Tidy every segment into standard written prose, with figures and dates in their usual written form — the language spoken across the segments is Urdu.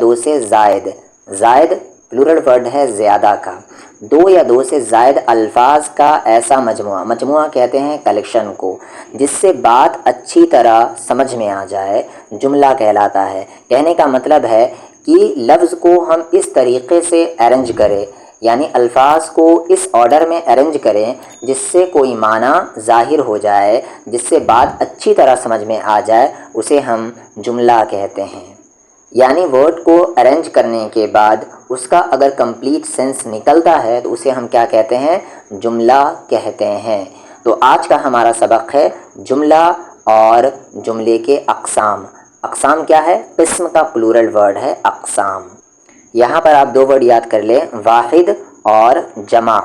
دو سے زائد، زائد پلورل ورڈ ہے زیادہ کا، دو یا دو سے زائد الفاظ کا ایسا مجموعہ، مجموعہ کہتے ہیں کلیکشن کو، جس سے بات اچھی طرح سمجھ میں آ جائے، جملہ کہلاتا ہے۔ کہنے کا مطلب ہے کہ لفظ کو ہم اس طریقے سے ارینج کریں، یعنی الفاظ کو اس آرڈر میں ارینج کریں جس سے کوئی معنی ظاہر ہو جائے، جس سے بات اچھی طرح سمجھ میں آ جائے، اسے ہم جملہ کہتے ہیں۔ یعنی ورڈ کو ارینج کرنے کے بعد اس کا اگر کمپلیٹ سینس نکلتا ہے تو اسے ہم کیا کہتے ہیں؟ جملہ کہتے ہیں۔ تو آج کا ہمارا سبق ہے جملہ اور جملے کے اقسام۔ اقسام کیا ہے؟ قسم کا پلورل ورڈ ہے اقسام۔ یہاں پر آپ دو ورڈ یاد کر لیں، واحد اور جمع۔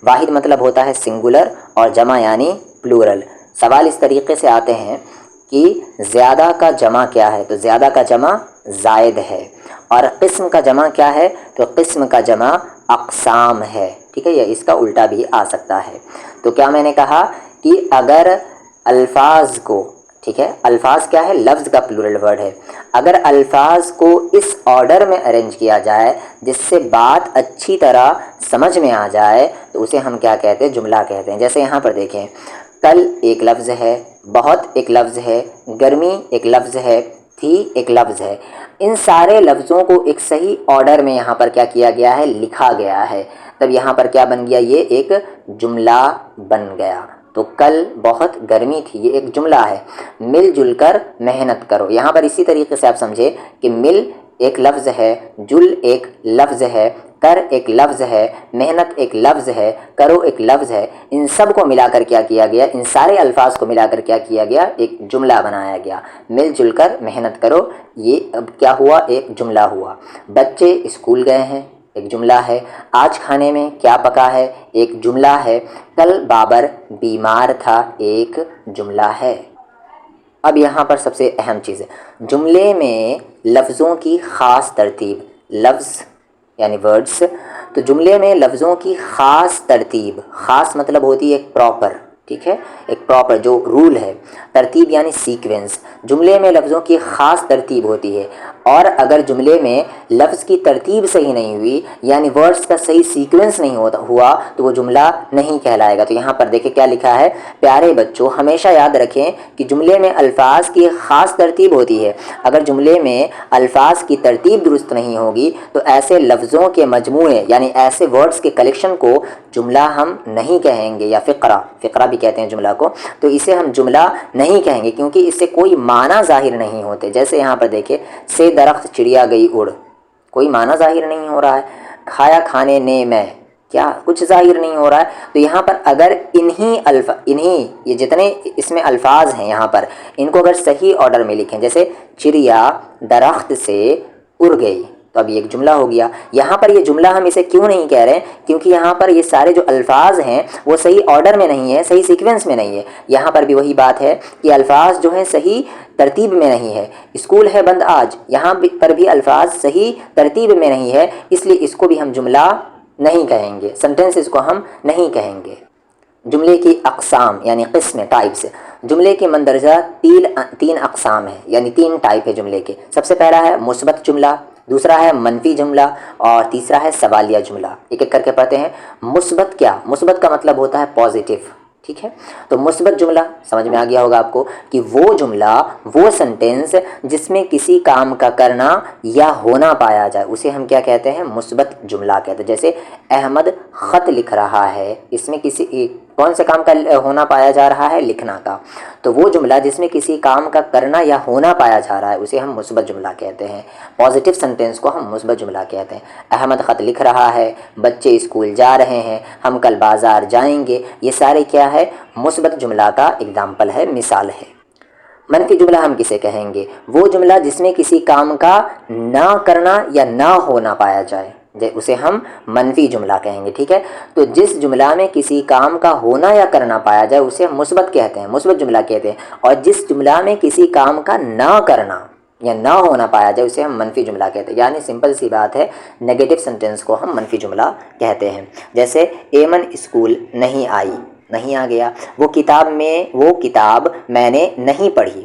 واحد مطلب ہوتا ہے سنگولر اور جمع یعنی پلورل۔ سوال اس طریقے سے آتے ہیں کہ زیادہ کا جمع کیا ہے؟ تو زیادہ کا جمع زائد ہے۔ اور قسم کا جمع کیا ہے؟ تو قسم کا جمع اقسام ہے، ٹھیک ہے؟ یا اس کا الٹا بھی آ سکتا ہے۔ تو کیا میں نے کہا کہ اگر الفاظ کو، ٹھیک ہے، الفاظ کیا ہے؟ لفظ کا پلورل ورڈ ہے۔ اگر الفاظ کو اس آرڈر میں ارینج کیا جائے جس سے بات اچھی طرح سمجھ میں آ جائے تو اسے ہم کیا کہتے ہیں؟ جملہ کہتے ہیں۔ جیسے یہاں پر دیکھیں، کل ایک لفظ ہے، بہت ایک لفظ ہے، گرمی ایک لفظ ہے، تھی ایک لفظ ہے۔ ان سارے لفظوں کو ایک صحیح آرڈر میں یہاں پر کیا کیا گیا ہے؟ لکھا گیا ہے۔ تب یہاں پر کیا بن گیا؟ یہ ایک جملہ بن گیا۔ تو کل بہت گرمی تھی، یہ ایک جملہ ہے۔ مل جل کر محنت کرو، یہاں پر اسی طریقے سے آپ سمجھے کہ مل ایک لفظ ہے، جل ایک لفظ ہے، کر ایک لفظ ہے، محنت ایک لفظ ہے، کرو ایک لفظ ہے۔ ان سب کو ملا کر کیا کیا گیا؟ ان سارے الفاظ کو ملا کر کیا کیا گیا؟ ایک جملہ بنایا گیا۔ مل جل کر محنت کرو، یہ اب کیا ہوا؟ ایک جملہ ہوا۔ بچے اسکول گئے ہیں، ایک جملہ ہے۔ آج کھانے میں کیا پکا ہے؟ ایک جملہ ہے۔ کل بابر بیمار تھا، ایک جملہ ہے۔ اب یہاں پر سب سے اہم چیز ہے، جملے میں لفظوں کی خاص ترتیب۔ لفظ یعنی ورڈز، تو جملے میں لفظوں کی خاص ترتیب، خاص مطلب ہوتی ہے ایک پراپر، ٹھیک ہے، ایک پراپر جو رول ہے۔ ترتیب یعنی سیکوینس، جملے میں لفظوں کی خاص ترتیب ہوتی ہے۔ اور اگر جملے میں لفظ کی ترتیب صحیح نہیں ہوئی، یعنی ورڈز کا صحیح سیکوینس نہیں ہوا تو وہ جملہ نہیں کہلائے گا۔ تو یہاں پر دیکھیں کیا لکھا ہے، پیارے بچوں ہمیشہ یاد رکھیں کہ جملے میں الفاظ کی خاص ترتیب ہوتی ہے۔ اگر جملے میں الفاظ کی ترتیب درست نہیں ہوگی تو ایسے لفظوں کے مجموعے یعنی ایسے ورڈز کے کلیکشن کو جملہ ہم نہیں کہیں گے، یا فقرہ بھی کہتے ہیں جملہ کو، تو اسے ہم جملہ نہیں کہیں گے کیونکہ اس سے کوئی معنی ظاہر نہیں ہوتے۔ جیسے یہاں پر دیکھیں، سے درخت چڑیا گئی اڑ، کوئی معنی ظاہر نہیں ہو رہا ہے۔ کھایا کھانے نے میں، کیا کچھ ظاہر نہیں ہو رہا ہے۔ تو یہاں پر اگر انہی یہ جتنے اس میں الفاظ ہیں یہاں پر، ان کو اگر صحیح آرڈر میں لکھیں، جیسے چڑیا درخت سے اڑ گئی، تو اب یہ ایک جملہ ہو گیا۔ یہاں پر یہ جملہ ہم اسے کیوں نہیں کہہ رہے ہیں؟ کیونکہ یہاں پر یہ سارے جو الفاظ ہیں وہ صحیح آرڈر میں نہیں ہے، صحیح سیکوینس میں نہیں ہے۔ یہاں پر بھی وہی بات ہے کہ الفاظ جو ہیں صحیح ترتیب میں نہیں ہے۔ اسکول ہے بند آج، یہاں پر بھی الفاظ صحیح ترتیب میں نہیں ہے، اس لیے اس کو بھی ہم جملہ نہیں کہیں گے، سنٹینسز کو ہم نہیں کہیں گے۔ جملے کی اقسام یعنی قسم، ٹائپس۔ جملے کے مندرجہ تین اقسام ہیں، یعنی تین ٹائپ ہے جملے کے۔ سب سے پہلا ہے مثبت جملہ، دوسرا ہے منفی جملہ، اور تیسرا ہے سوالیہ جملہ۔ ایک ایک کر کے پڑھتے ہیں۔ مثبت کیا؟ مثبت کا مطلب ہوتا ہے پازیٹیو، ٹھیک ہے؟ تو مثبت جملہ سمجھ میں آ گیا ہوگا آپ کو کہ وہ جملہ، وہ سنٹینس جس میں کسی کام کا کرنا یا ہونا پایا جائے، اسے ہم کیا کہتے ہیں؟ مثبت جملہ کہتے ہیں۔ جیسے احمد خط لکھ رہا ہے، اس میں کسی کون سے کام کا ہونا پایا جا رہا ہے؟ لکھنا کا۔ تو وہ جملہ جس میں کسی کام کا کرنا یا ہونا پایا جا رہا ہے اسے ہم مثبت جملہ کہتے ہیں۔ پازیٹیو سنٹینس کو ہم مثبت جملہ کہتے ہیں۔ احمد خط لکھ رہا ہے، بچے اسکول جا رہے ہیں، ہم کل بازار جائیں گے، یہ سارے کیا ہے؟ مثبت جملہ کا اگزامپل ہے، مثال ہے۔ منفی جملہ ہم کسے کہیں گے؟ وہ جملہ جس میں کسی کام کا نہ کرنا یا نہ ہونا پایا جائے، اسے ہم منفی جملہ کہیں گے، ٹھیک ہے؟ تو جس جملہ میں کسی کام کا ہونا یا کرنا پایا جائے اسے ہم مثبت کہتے ہیں، مثبت جملہ کہتے ہیں۔ اور جس جملہ میں کسی کام کا نہ کرنا یا نہ ہونا پایا جائے اسے ہم منفی جملہ کہتے ہیں۔ یعنی سمپل سی بات ہے، نیگیٹو سنٹینس کو ہم منفی جملہ کہتے ہیں۔ جیسے ایمن اسکول نہیں آئی، نہیں آ گیا۔ وہ کتاب میں نے نہیں پڑھی،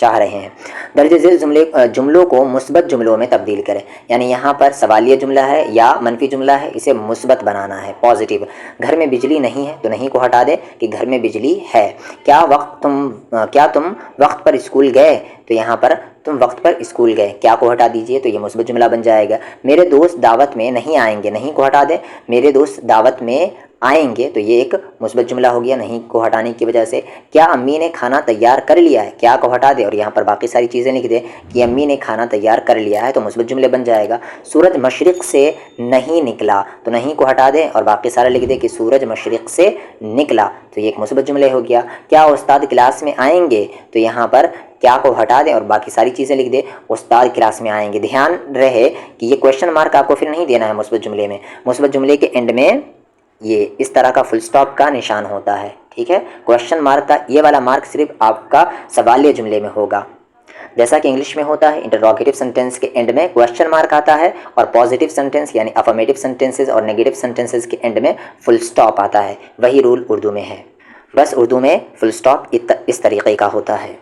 چاہ رہے ہیں۔ درج ذیل جملوں کو مثبت جملوں میں تبدیل کریں، یعنی یہاں پر سوالیہ جملہ ہے یا منفی جملہ ہے، اسے مثبت بنانا ہے، پازیٹیو۔ گھر میں بجلی نہیں ہے تو نہیں کو ہٹا دیں کہ گھر میں بجلی ہے۔ کیا تم وقت پر اسکول گئے، تو یہاں پر تم وقت پر اسکول گئے، کیا کو ہٹا دیجئے تو یہ مثبت جملہ بن جائے گا۔ میرے دوست دعوت میں نہیں آئیں گے، نہیں کو ہٹا دیں، میرے دوست دعوت میں آئیں گے تو یہ ایک مثبت جملہ ہو گیا نہیں کو ہٹانے کی وجہ سے۔ کیا امی نے کھانا تیار کر لیا ہے، کیا کو ہٹا دے اور یہاں پر باقی ساری چیزیں لکھ دے کہ امی نے کھانا تیار کر لیا ہے تو مثبت جملے بن جائے گا۔ سورج مشرق سے نہیں نکلا تو نہیں کو ہٹا دیں اور باقی سارا لکھ دے کہ سورج مشرق سے نکلا تو یہ ایک مثبت جملے ہو گیا۔ کیا استاد کلاس میں آئیں گے، تو یہاں پر کیا کو ہٹا دیں اور باقی ساری چیزیں لکھ دیں استاد کلاس میں آئیں گے۔ دھیان رہے کہ یہ کویشچن مارک آپ کو پھر نہیں دینا ہے مثبت جملے میں، مثبت جملے کے اینڈ میں یہ اس طرح کا فل سٹاپ کا نشان ہوتا ہے، ٹھیک ہے۔ کویشچن مارک کا یہ والا مارک صرف آپ کا سوالیہ جملے میں ہوگا، جیسا کہ انگلش میں ہوتا ہے انٹروگیٹو سینٹینس کے اینڈ میں کویشچن مارک آتا ہے اور پازیٹیو سینٹینس یعنی افرمیٹیو سینٹینسز اور نیگیٹو سینٹینسز کے اینڈ میں فل سٹاپ آتا ہے۔ وہی رول اردو میں ہے، بس اردو میں فل سٹاپ اس طریقے کا ہوتا ہے۔